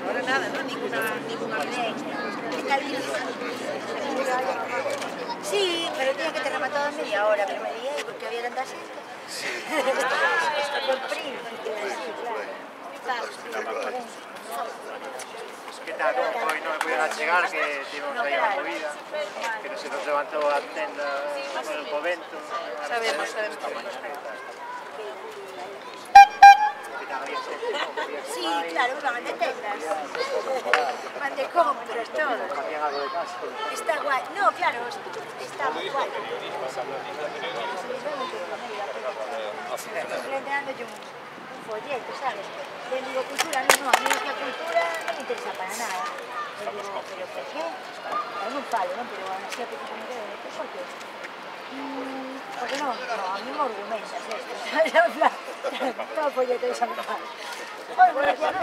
Ahora nada, ¿no? Ninguna Sí, pero tenía que tener rematado en media hora, pero me lié porque había tantas gente. Con primo, sí, claro. Que tal, hoy non me puderon chegar, que tivemos aí unha movida, que non se nos levantou a tenda con el povento. Sabemos cómo es. Sí, claro, van de tendas. Van de compras, todo. Hacían algo de casa. Está guay. No, claro, está muy guay. Planteándote un folleto, ¿sabes? Le digo, cultura, no, a mí la cultura no me interesa para nada. Le digo, ¿pero por qué? Para un palo, ¿no? Pero aún así a poco me quedo, ¿por qué? Porque no, a mí me argumentas esto. Todo folleto de San Juan. Bueno, ya no,